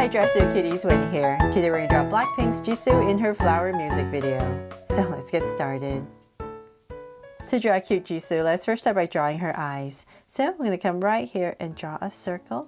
Hi Dress Your Kitties, Wendy here. Today we're going to draw Blackpink's Jisoo in her flower music video. So let's get started. To draw cute Jisoo, let's first start by drawing her eyes. So I'm going to come right here and draw a circle.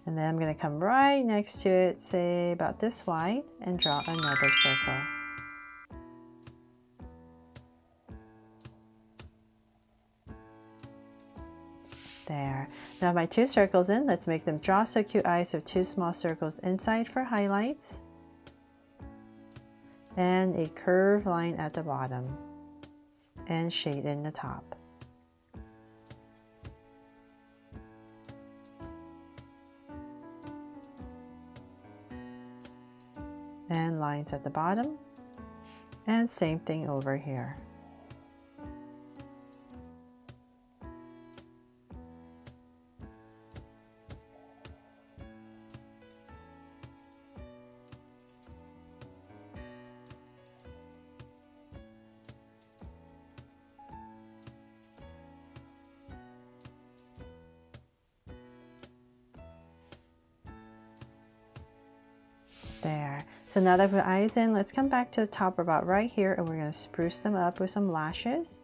And then I'm going to come right next to it, say about this wide, and draw another circle. There. Now my two circles in, let's make them draw so cute eyes with two small circles inside for highlights. And a curved line at the bottom. And shade in the top. And lines at the bottom. And same thing over here. There. So now that I put eyes in, let's come back to the top about right here and we're going to spruce them up with some lashes.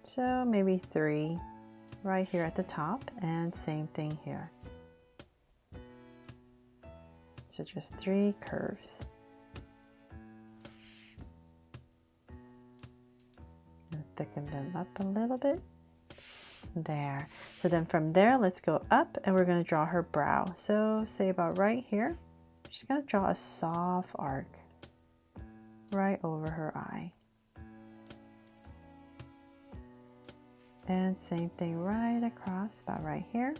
So maybe 3 right here at the top and same thing here. So just 3 curves. And thicken them up a little bit. There. So then from there, let's go up and we're going to draw her brow. So say about right here. Just going to draw a soft arc right over her eye. And same thing right across, about right here.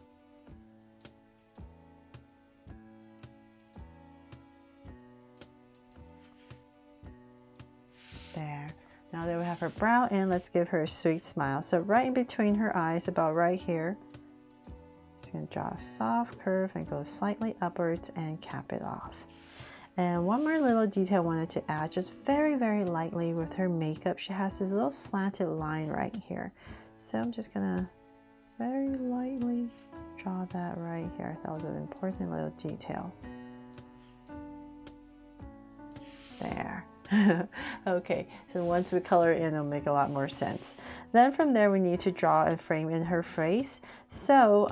There. Now that we have her brow in, let's give her a sweet smile. So right in between her eyes, about right here. Just going to draw a soft curve and go slightly upwards and cap it off. And one more little detail I wanted to add, just very, very lightly with her makeup. She has this little slanted line right here. So I'm just going to very lightly draw that right here. That was an important little detail. There. Okay, so once we color in, it'll make a lot more sense. Then from there, we need to draw and frame in her face. So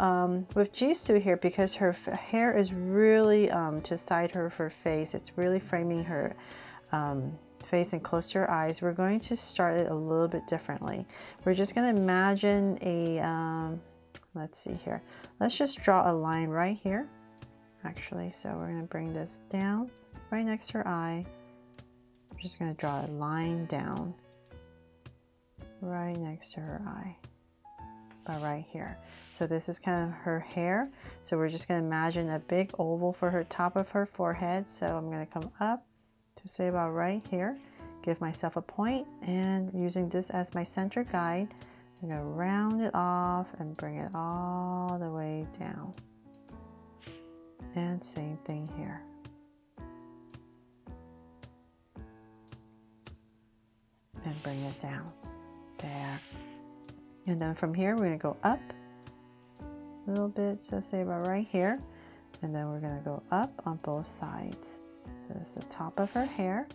with Jisoo here, because her hair is really to side her face, it's really framing her face and close to her eyes. We're going to start it a little bit differently. We're just going to imagine a, let's see here. Let's just draw a line right here, actually. So we're going to bring this down right next to her eye. I'm just going to draw a line down right next to her eye, about right here. So this is kind of her hair. So we're just going to imagine a big oval for her top of her forehead. So I'm going to come up to say about right here, give myself a point, and using this as my center guide, I'm going to round it off and bring it all the way down. And same thing here. And bring it down. There. And then from here, we're going to go up a little bit. So say about right here. And then we're going to go up on both sides. So this is the top of her hair.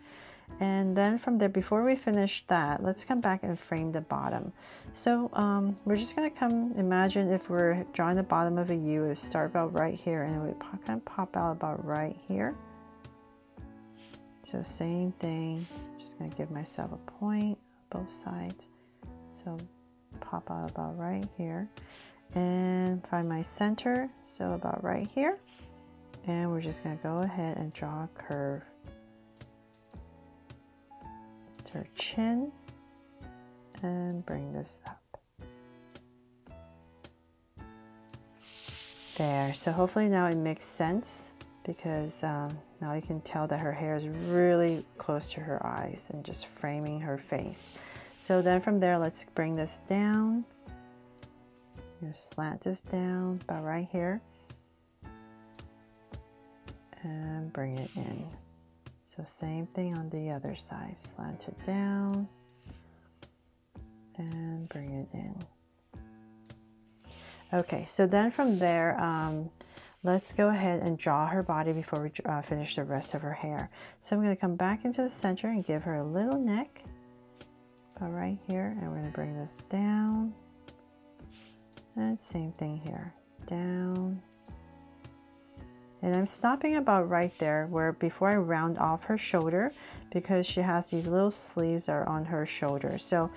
And then from there, before we finish that, let's come back and frame the bottom. So we're just going to come, imagine if we're drawing the bottom of a U, it would start about right here and it would kind of pop out about right here. So same thing. Just going to give myself a point on both sides. So pop out about right here and find my center. So about right here. And we're just going to go ahead and draw a curve to her chin and bring this up. There. So hopefully now it makes sense, because now you can tell that her hair is really close to her eyes and just framing her face. So then from there, let's bring this down. Just slant this down about right here. And bring it in. So same thing on the other side. Slant it down and bring it in. Okay, so then from there, let's go ahead and draw her body before we finish the rest of her hair. So I'm going to come back into the center and give her a little neck, about right here, and we're going to bring this down, and same thing here, down. And I'm stopping about right there where before I round off her shoulder, because she has these little sleeves that are on her shoulder. So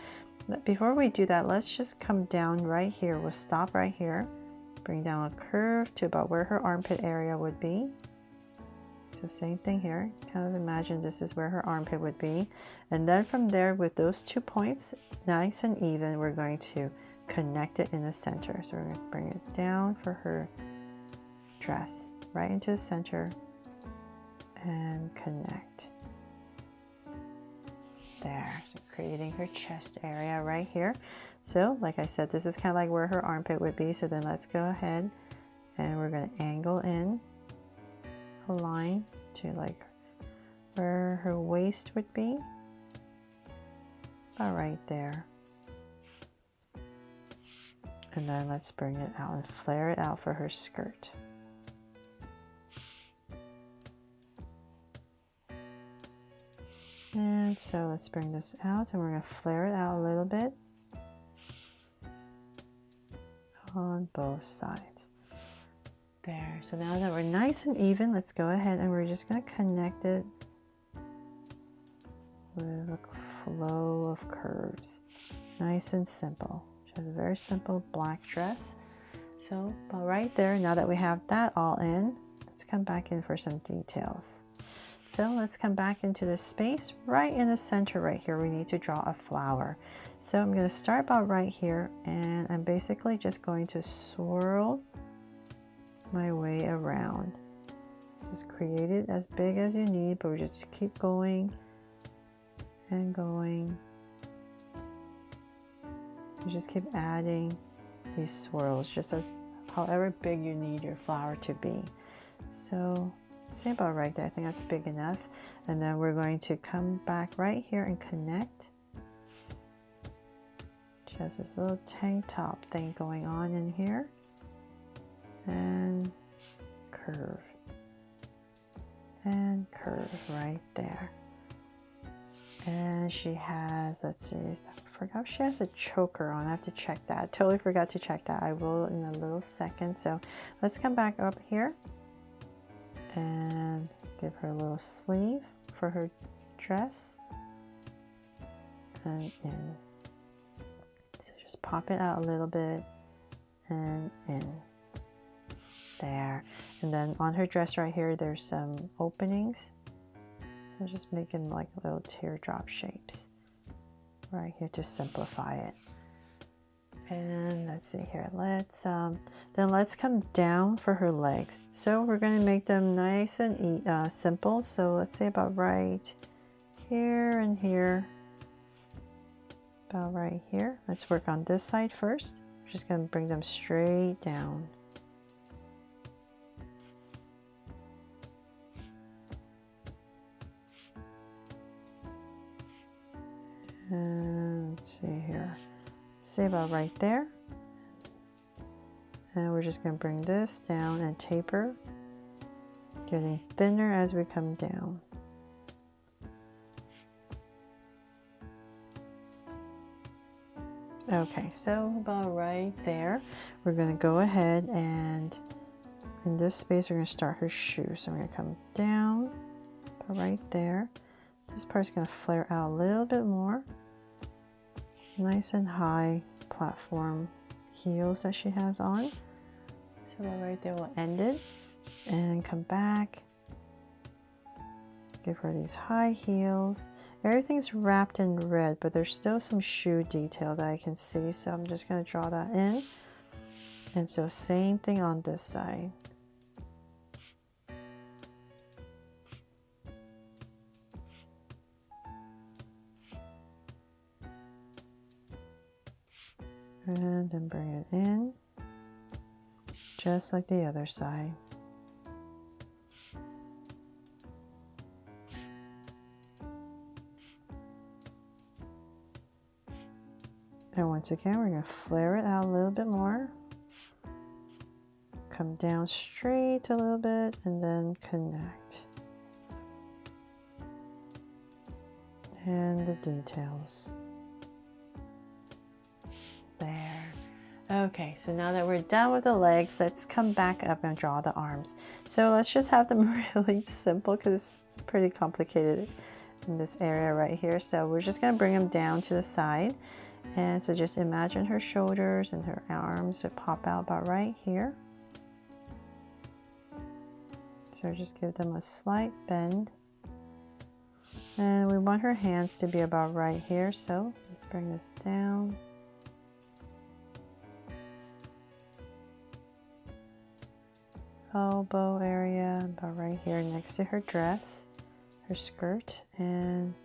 before we do that, let's just come down right here. We'll stop right here, bring down a curve to about where her armpit area would be. So same thing here, kind of imagine this is where her armpit would be. And then from there, with those 2 points, nice and even, we're going to connect it in the center. So we're going to bring it down for her dress, right into the center, and connect. There, so creating her chest area right here. So like I said, this is kind of like where her armpit would be. So then let's go ahead and we're going to angle in a line to like where her waist would be, about right there. And then let's bring it out and flare it out for her skirt. And so let's bring this out and we're going to flare it out a little bit on both sides. There, so now that we're nice and even, let's go ahead and we're just going to connect it with a flow of curves. Nice and simple. She has a very simple black dress. So about right there, now that we have that all in, let's come back in for some details. So let's come back into this space right in the center right here. We need to draw a flower. So I'm going to start about right here, and I'm basically just going to swirl my way around. Just create it as big as you need, but we just keep going and going. You just keep adding these swirls, just as however big you need your flower to be. So say about right there, I think that's big enough. And then we're going to come back right here and connect. She has this little tank top thing going on in here. And curve. And curve right there. And she has, let's see, I forgot if she has a choker on. I have to check that. Totally forgot to check that. I will in a little second. So let's come back up here and give her a little sleeve for her dress and in. So just pop it out a little bit and in. There. And then on her dress right here, there's some openings. So just making like little teardrop shapes right here to simplify it. And let's see here, let's come down for her legs. So we're going to make them nice and simple. So let's say about right here and here, about right here. Let's work on this side first. We're just going to bring them straight down. And let's see here, say about right there. And we're just going to bring this down and taper, getting thinner as we come down. Okay, so about right there, we're going to go ahead and in this space we're going to start her shoe. So we're going to come down about right there. This part's going to flare out a little bit more. Nice and high platform heels that she has on. So right there we'll end it and come back. Give her these high heels. Everything's wrapped in red, but there's still some shoe detail that I can see. So I'm just going to draw that in. And so same thing on this side. And then bring it in, just like the other side. And once again, we're going to flare it out a little bit more. come down straight a little bit and then connect. And the details. There. Okay, so now that we're done with the legs, let's come back up and draw the arms. So let's just have them really simple because it's pretty complicated in this area right here. So we're just going to bring them down to the side. And so just imagine her shoulders and her arms would pop out about right here. So just give them a slight bend. And we want her hands to be about right here. So let's bring this down. Elbow area about right here next to her dress, her skirt, and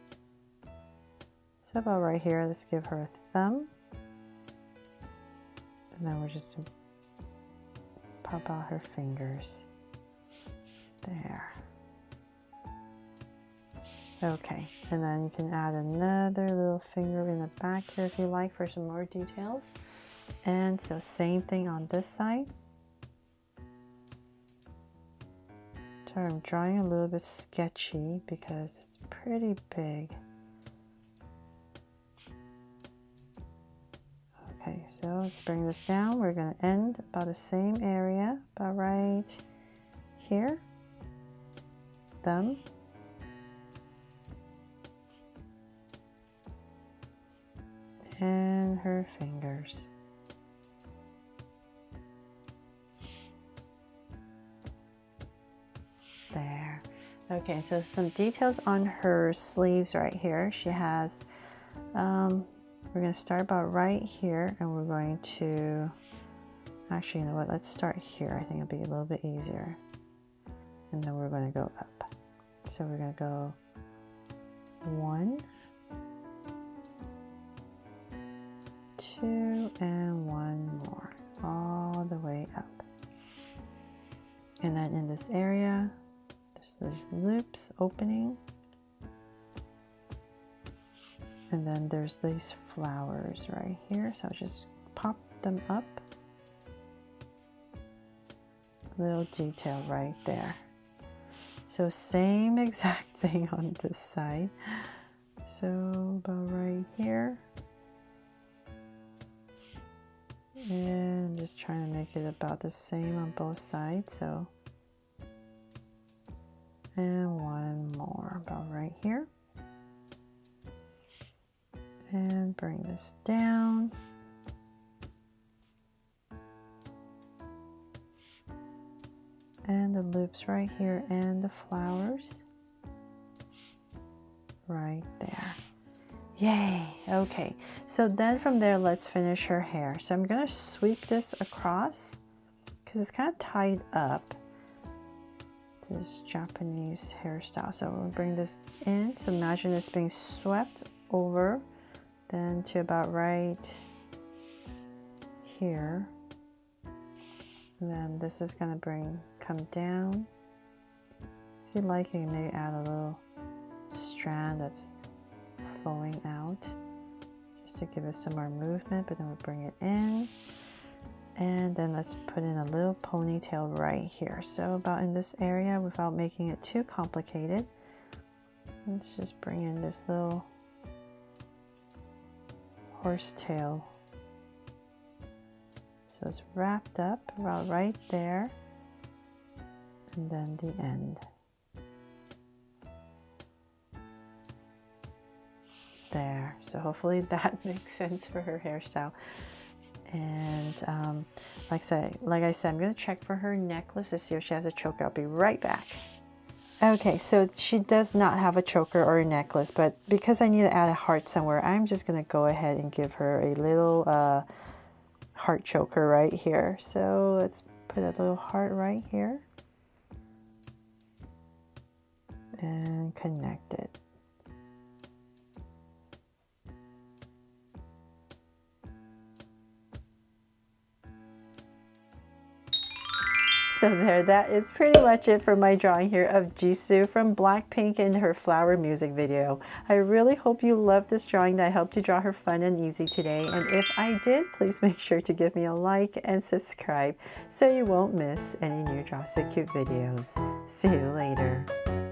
so about right here, let's give her a thumb. And then we're just gonna pop out her fingers. There. Okay, and then you can add another little finger in the back here if you like for some more details. And so same thing on this side. So I'm drawing a little bit sketchy because it's pretty big. Okay, so let's bring this down. We're going to end about the same area, about right here. Thumb. And her fingers. There. Okay, so some details on her sleeves right here. She has, we're going to start about right here, and we're going to, actually, you know what, let's start here. I think it'll be a little bit easier. And then we're going to go up. So we're going to go 1, 2, and 1 more, all the way up. And then in this area, there's loops opening, and then there's these flowers right here, so I'll just pop them up. Little detail right there. So same exact thing on this side. So about right here, and just trying to make it about the same on both sides. So and 1 more about right here, and bring this down, and the loops right here and the flowers right there. Yay. Okay, so then from there, let's finish her hair. So I'm going to sweep this across because it's kind of tied up, this Japanese hairstyle. So we'll bring this in. So imagine this being swept over, then to about right here. And then this is going to come down. If you like, you can maybe add a little strand that's flowing out just to give it some more movement, but then we'll bring it in. And then let's put in a little ponytail right here. So about in this area without making it too complicated. Let's just bring in this little horsetail. So it's wrapped up about right there. And then the end. There. So hopefully that makes sense for her hairstyle. And like I said, I'm going to check for her necklace to see if she has a choker. I'll be right back. Okay, so she does not have a choker or a necklace, but because I need to add a heart somewhere, I'm just going to go ahead and give her a little heart choker right here. So let's put a little heart right here and connect it. So there, that is pretty much it for my drawing here of Jisoo from Blackpink in her flower music video. I really hope you loved this drawing that helped you draw her fun and easy today. And if I did, please make sure to give me a like and subscribe so you won't miss any new Draw So Cute videos. See you later.